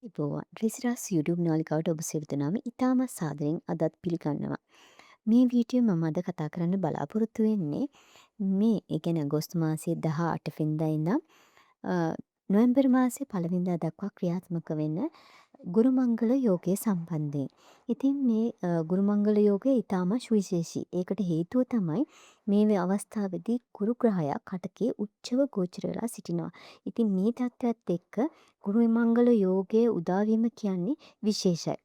ඉබෝවන් රිසිරස් YouTube නාලිකාවට ඔබ සියලු දෙනාම ඉතාමත් සාදරයෙන් අදත් පිළිගන්නවා. මේ වීඩියෝ මම අද කතා කරන්න බලාපොරොත්තු වෙන්නේ මේ ඒ කියන්නේ අගෝස්තු මාසයේ 18 වෙනිදා ඉඳන් නොවැම්බර් මාසයේ 1 වෙනිදා දක්වා ක්‍රියාත්මක වෙන ගුරුමංගල යෝගය සම්බන්ධයෙන්. ඉතින් මේ ගුරුමංගල යෝගය ඉතාම සුවිශේෂී. ඒකට හේතුව තමයි මේ අවස්ථාවේදී ගුරු ග්‍රහයා කටකේ උච්චව ගෝචර වෙලා සිටිනවා. ඉතින් මේ තත්ත්වයට එක්ක ගුරුමංගල යෝගයේ උදාවීම කියන්නේ විශේෂයි.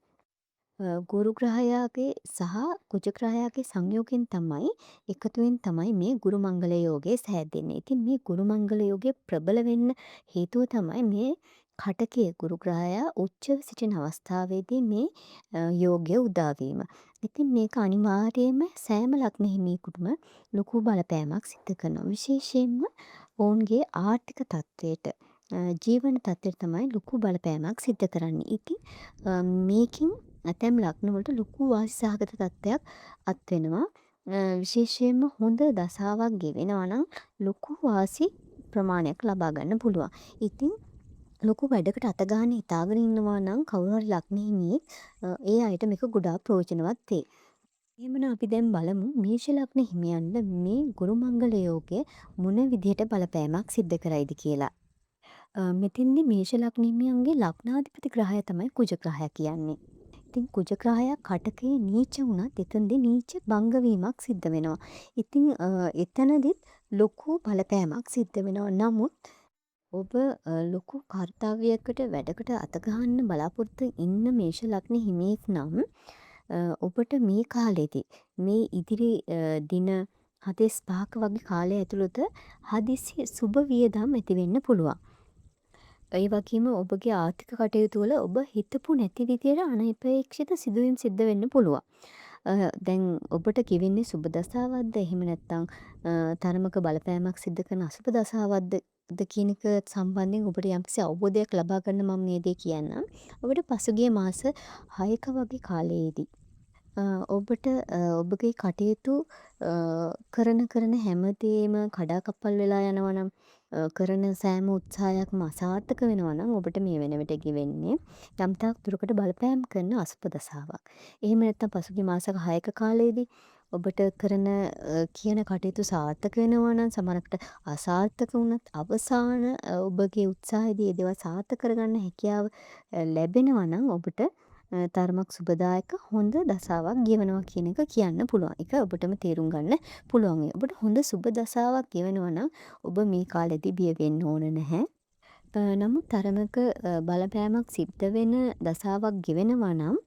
ගුරු ග්‍රහයාගේ සහ කුජ ග්‍රහයාගේ සංයෝගයෙන් තමයි එකතුවෙන් තමයි මේ ගුරුමංගල යෝගය සෑදෙන්නේ. ඉතින් මේ ගුරුමංගල යෝගය ප්‍රබල වෙන්න හේතුව තමයි මේ කටකයේ ගුරු ග්‍රහයා උච්චව සිටින අවස්ථාවේදී මේ යෝගය උදාවීම. ඉතින් මේක අනිවාර්යයෙන්ම සෑම ලග්න හිමියෙකුටම ලොකු බලපෑමක් සිදු කරනවා. විශේෂයෙන්ම ඔවුන්ගේ ආර්ථික තත්ත්වයට ජීවන තත්ත්වයට තමයි ලොකු බලපෑමක් සිද්ධ කරන්නේ. ඉතින් මේකින් ඇතැම් ලග්නවලට ලොකු වාසි සහගත තත්ත්වයක් අත්වෙනවා. විශේෂයෙන්ම හොඳ දසාවක් ගෙවෙනවා නම් ලොකු වාසි ප්‍රමාණයක් ලබා ගන්න පුළුවන්. ඉතින් ලොකු වැඩකට අත ගන්න හිතාගෙන ඉන්නවා නම් කවුරු හරි ලග්න හිමියෙක් ඒ අයට මේක ගොඩාක් ප්‍රයෝජනවත් වෙයි. එහෙමනම් අපි දැන් බලමු මේෂ ලග්න හිමියන්ට මේ ගුරුමංගල යෝගය මොන විදිහට බලපෑමක් සිද්ධ කරයිද කියලා. මෙතෙන්දි මේෂ ලග්න හිමියන්ගේ ලග්නාධිපති ග්‍රහය තමයි කුජ ග්‍රහය කියන්නේ. ඉතින් කුජ ග්‍රහයා කටකේ නීච වුණත් එතනදී නීච භංග වීමක් සිද්ධ වෙනවා. ඉතින් එතනදිත් ලොකු බලපෑමක් සිද්ධ වෙනවා. නමුත් ඔබ ලොකු කාර්යයකට වැඩකට අත ගහන්න බලාපොරොත්තු ඉන්න මේෂ ලග්න හිමියෙක් නම් ඔබට මේ කාලෙදී මේ ඉදිරි දින 45ක වගේ කාලය ඇතුළත හදිසි සුබ වියදම් ඇති වෙන්න පුළුවන්. ඒ වගේම ඔබගේ ආර්ථික කටයුතු වල ඔබ හිතපු නැති විදියට අනපේක්ෂිත සිදුවීම් සිද්ධ වෙන්න පුළුවන්. දැන් ඔබට කිවෙන්නේ සුබ දසාවක්ද එහෙම නැත්නම් තරමක බලපෑමක් සිද්ධ කරන අසුබ දසාවක්ද කියන එක සම්බන්ධයෙන් ඔබට යම්කිසි අවබෝධයක් ලබා ගන්න මම මේ දේ කියන්නම්. ඔබට පසුගිය මාස 6ක වගේ කාලයේදී ඔබට ඔබගේ කටයුතු කරන හැමදේම කඩාකප්පල් වෙලා යනවා නම් කරන සෑම උත්සාහයක්ම අසාර්ථක වෙනවා නම් ඔබට මේ වෙන විට ගෙවෙන්නේ යම් තාක් දුරකට බලපෑම් කරන අසුබ දසාවක්. එහෙම නැත්නම් පසුගිය මාස 6ක කාලයේදී ඔබට කරන කියන කටයුතු සාර්ථක වෙනවා නම් සමහරකට අසාර්ථක වුණත් අවසාන ඔබගේ උත්සාහයේදී ඒ දේවල් සාර්ථක කරගන්න හැකියාව ලැබෙනවා නම් ඔබට තරමක් සුබදායක හොඳ දසාවක් ගෙවනවා කියන එක කියන්න පුළුවන්. ඒක ඔබටම තේරුම් ගන්න පුළුවන්. ඔබට හොඳ සුබ දසාවක් ගෙවනවා නම් ඔබ මේ කාලෙදී බිය වෙන්න ඕන නැහැ. නමුත් තරමක බලපෑමක් සිද්ධ වෙන දසාවක් ගෙවෙනවා නම්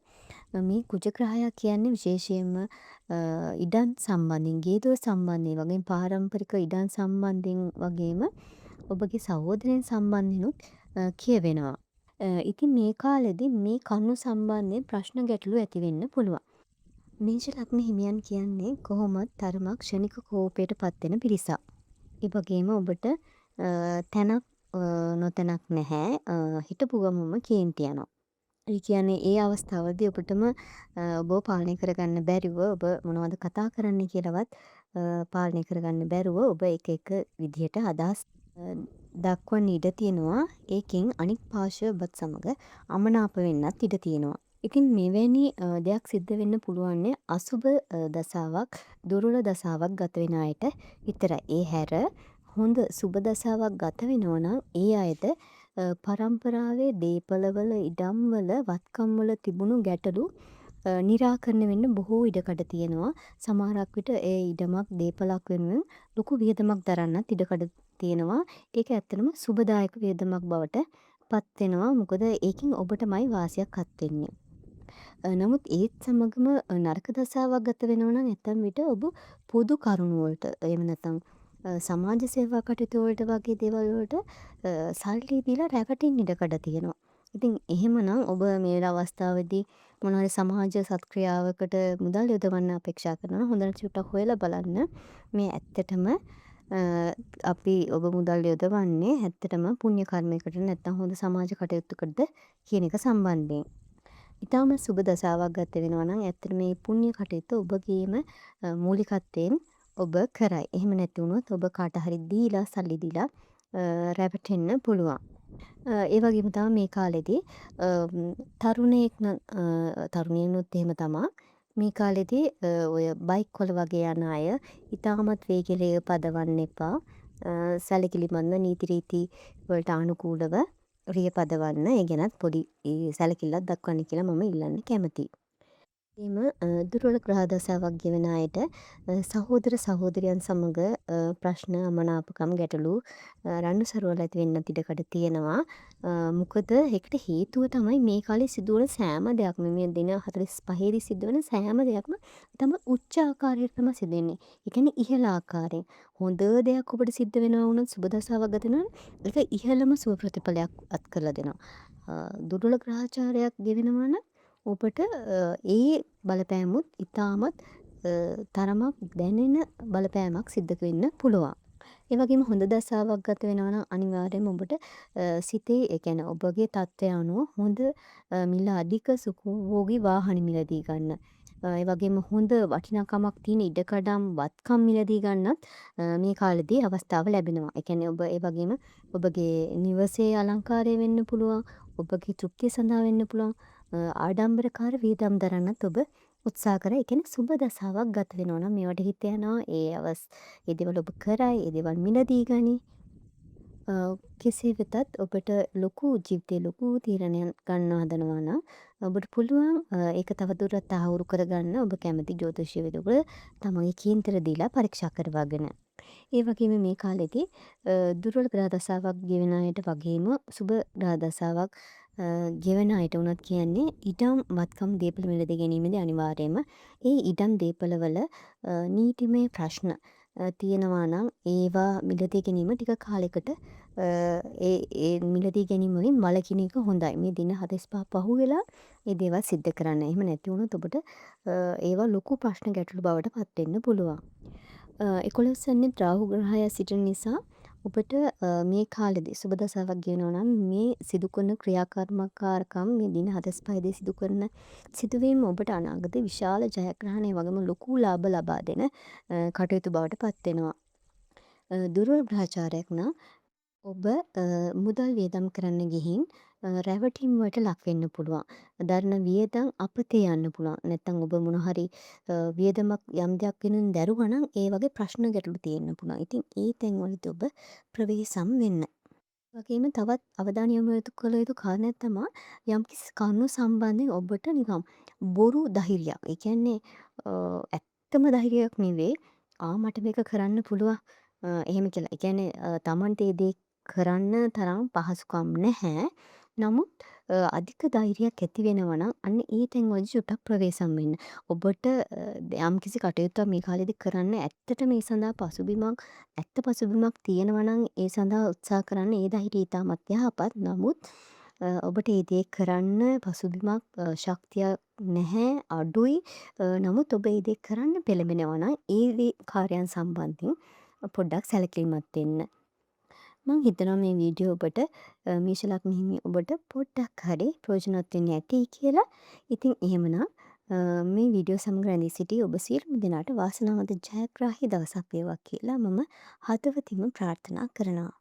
මේ කුජ ග්‍රහයා කියන්නේ විශේෂයෙන්ම ඉඩම් සම්බන්ධයෙන්, ගේදොර සම්බන්ධයෙන් වගේම පාරම්පරික ඉඩම් සම්බන්ධයෙන් වගේම ඔබගේ සහෝදරයන් සම්බන්ධෙනුත් කියවෙනවා. ඉතින් මේ කාලෙදී මේ කරුණු සම්බන්ධයෙන් ප්‍රශ්න ගැටලු ඇති වෙන්න පුළුවන්. මේෂ ලග්න හිමියන් කියන්නේ කොහොමත් තරමක් ක්ෂණික කෝපයට පත් වෙන පිරිසක්. ඒ වගේම ඔබට තැනක් නොතැනක් නැහැ. හිටපු ගමම කේන්ති යනවා. ඒ කියන්නේ ඒ අවස්ථාවලදී ඔබටම ඔබව පාලනය කරගන්න බැරිව ඔබ මොනවද කතා කරන්න කියලාවත් පාලනය කරගන්න බැරුව ඔබ එක විදිහට අදහස් දක්වන්න ඉඩ තියෙනවා. ඒකෙන් අනික් පාර්ශ්වය ඔබත් සමග අමනාප වෙන්නත් ඉඩ තියෙනවා. ඉතින් මෙවැනි දෙයක් සිද්ධ වෙන්න පුළුවන් අසුබ දසාවක්, දුර්වල දසාවක් ගත වෙන අයට විතරයි. ඒ හැර හොඳ සුබ දසාවක් ගත වෙනවා නම් ඒ අයට පරම්පරාවේ දේපළවල, ඉඩම්වල, වත්කම්වල තිබුණු ගැටලු නිරාකරණය වෙන්න බොහෝ ඉඩකඩ තියෙනවා. සමහරක් විට ඒ ඉඩමක් දේපලක් වෙනුවෙන් ලොකු වියදමක් දරන්නත් ඉඩකඩ තියෙනවා. ඒක ඇත්තටම සුබදායක වියදමක් බවට පත් වෙනවා. මොකද ඒකෙන් ඔබටමයි වාසියක් අත් වෙන්නේ. නමුත් ඒත් සමගම නරක දසාවක් ගත වෙනවා නම් ඇතැම් විට ඔබ පොදු කරුණු වලට එහෙම නැත්නම් සමාජ සේවා කටයුතු වලට වගේ දේවල් වලට සල්ලි දීලා රැවටෙන්න ඉඩකඩ තියෙනවා. ඉතින් එහෙමනම් ඔබ මේ අවස්ථාවේදී මොන හරි සමාජ සත්ක්‍රියාවකට මුදල් යොදවන්න අපේක්ෂා කරනවා නම් හොඳට චුට්ටක් හොයලා බලන්න. මේ ඇත්තටම අපි ඔබ මුදල් යොදවන්නේ ඇත්තටම පුණ්‍ය කර්මයකට නැත්නම් හොඳ සමාජ කටයුත්තකටද කියන එක සම්බන්ධයෙන්. ඊටම සුබ දසාවක් ගත වෙනවා නම් ඇත්තට මේ පුණ්‍ය කටයුත්ත ඔබගේම මූලිකත්වයෙන් ඔබ කරයි. එහෙම නැති වුණොත් ඔබ කාට හරි දීලා සල්ලි දීලා රැවටෙන්න පුළුවන්. ඒ වගේම තමයි මේ කාලෙදී තරුණයෙක් නම් තරුණියනුත් එහෙම තමා. මේ කාලෙදී ඔය බයික් වල වගේ යන අය ඉතාමත් වේගෙලය පදවන්න එපා. සැලකිලිමත්ව නීති රීති වලට අනුකූලව රිය පදවන්න. ඒ ගැනත් පොඩි සැලකිල්ලක් දක්වන්න කියලා මම ඉල්ලන්න කැමතියි. එම දුර්වල ග්‍රහ දශාවක් ගෙවන අයට සහෝදර සහෝදරියන් සමඟ ප්‍රශ්න අමනාපකම් ගැටලු රණ්ඩු සරුවල් ඇති වෙන්නත් ඉඩකඩ තියෙනවා. මොකද ඒකට හේතුව තමයි මේ කාලේ සිදුවන සෑම දෙයක්ම මේ දින 45 දී සිදුවන සෑම දෙයක්ම තම උච්ච ආකාරයට තමයි සිදු වෙන්නේ. ඒ කියන්නේ ඉහළ ආකාරයෙන්. හොඳ දෙයක් ඔබට සිද්ධ වෙනවා වුණොත් සුබ දශාවක් ගත වෙනවා ඒක ඉහළම සුබ ප්‍රතිඵලයක් අත් කරලා දෙනවා. දුර්වල ග්‍රහචාරයක් ගෙවෙනවා නම් ඔබට ඒ බලපෑමුත් ඉතාමත් තරමක් දැනෙන බලපෑමක් සිද්ධ වෙන්න පුළුවන්. ඒ වගේම හොඳ දශාවක් ගත වෙනවා නම් අනිවාර්යයෙන්ම ඔබට සිතේ ඒ කියන්නේ ඔබගේ තත්ත්වය අනුව හොඳ මිල අධික සුඛෝභෝගී වාහන මිලදී ගන්න. ඒ වගේම හොඳ වටිනාකමක් තියෙන ඉඩකඩම් වත්කම් මිලදී ගන්නත් මේ කාලෙදී අවස්ථාව ලැබෙනවා. ඒ කියන්නේ ඔබ ඒ වගේම ඔබගේ නිවසේ අලංකාරය වෙන්න පුළුවන්. ඔබගේ තෘප්තිය සඳහා වෙන්න පුළුවන්. ආඩම්බරකාර වියදම් දරන්නත් ඔබ උත්සාහ කරයි. ඒ කියන්නේ සුබ දශාවක් ගත වෙනවා නම් මේවට හිත යනවා. ඒ දේවල් ඔබ කරයි. ඒ දේවල් මිලදී ගනී. කෙසේ වෙතත් ඔබට ලොකු ජීවිතේ ලොකු තීරණයක් ගන්න හදනවා නම් ඔබට පුළුවන් ඒක තවදුරටත් තහවුරු කරගන්න ඔබ කැමති ජ්‍යොතිෂියවරයෙකුට තමන්ගේ කේන්දර දීලා පරීක්ෂා කරවාගෙන. ඒ වගේම මේ කාලෙදී දුර්වල ග්‍රහ දශාවක් ගෙවෙන අයට වගේම සුබ ග්‍රහ දශාවක් ගෙවන අයට වුණත් කියන්නේ ඉඩම් වත්කම් දේපළ මිලදී ගැනීමේදී අනිවාර්යයෙන්ම ඒ ඉඩම් දේපළවල නීතිමය ප්‍රශ්න තියෙනවා නම් ඒවා මිලදී ගැනීම ටික කාලෙකට ඒ මිලදී ගැනීම වලින් වළකින එක හොඳයි. මේ දින 45 පහුවෙලා ඒ දේවල් සිද්ධ කරන්න. එහෙම නැති වුණොත් ඔබට ඒවා ලොකු ප්‍රශ්න ගැටලු බවට පත් වෙන්න පුළුවන්. 11 වෙනි රාහු ග්‍රහය සිටින නිසා ඔබට මේ කාලෙදී සුබ දශාවක් ගෙවනවා නම් මේ සිදු කරන ක්‍රියාකර්මකාරකම් මේ දින 45 දී සිදු කරන සිදුවීම් ඔබට අනාගතේ විශාල ජයග්‍රහණ ඒ වගේම ලොකු ලාභ ලබා දෙන කටයුතු බවට පත් වෙනවා. දුර්වල ග්‍රහචාරයක් නම් ඔබ මුදල් වියදම් කරන්න ගිහින් රැවටීම් වලට ලක් වෙන්න පුළුවන්. දරන වියදම් අපතේ යන්න පුළුවන්. නැත්නම් ඔබ මොන හරි වියදමක් යම් දෙයක් වෙනුවෙන් දැරුවා නම් ඒ වගේ ප්‍රශ්න ගැටලු තියෙන්න පුළුවන්. ඉතින් ඒ තැන්වලදී ඔබ ප්‍රවේසම් වෙන්න. වගේම තවත් අවධානය යොමු කළ යුතු කාරණයක් තමා යම්කිසි කරුණු සම්බන්ධයෙන් ඔබට නිකම් බොරු ධෛර්යයක්. ඒ කියන්නේ ඇත්තම ධෛර්යයක් නෙවෙයි. මට මේක කරන්න පුළුවන්. එහෙම කියලා. ඒ කියන්නේ තමන්ට ඒ දේ කරන්න තරම් පහසුකම් නැහැ. නමුත් අධික ධෛර්යයක් ඇති වෙනවා නම් අන්න ඒ තැන්වලදී චුට්ටක් ප්‍රවේසම් වෙන්න. ඔබට යම්කිසි කටයුත්තක් මේ කාලෙදී කරන්න ඇත්තටම ඒ සඳහා ඇත්ත පසුබිමක් තියෙනවා නම් ඒ සඳහා උත්සාහ කරන්න ඒ ධෛර්යය ඉතාමත් යහපත්. නමුත් ඔබට ඒ දේ කරන්න පසුබිමක් ශක්තියක් නැහැ අඩුයි. නමුත් ඔබ ඒ දේ කරන්න පෙළඹෙනවා නම් ඒ දේ කාර්යයන් සම්බන්ධයෙන් පොඩ්ඩක් සැලකිලිමත් වෙන්න. මං හිතනවා මේ වීඩියෝ ඔබට මේෂ ලග්න හිමි ඔබට පොඩ්ඩක් හරි ප්‍රයෝජනවත් වෙන්න ඇති කියලා. ඉතින් එහෙමනම් මේ වීඩියෝ සමග රැඳී සිටි ඔබ සියලුම දෙනාට වාසනාවන්ත ජයග්‍රාහී දවසක් වේවා කියලා මම හදවතින්ම ප්‍රාර්ථනා කරනවා.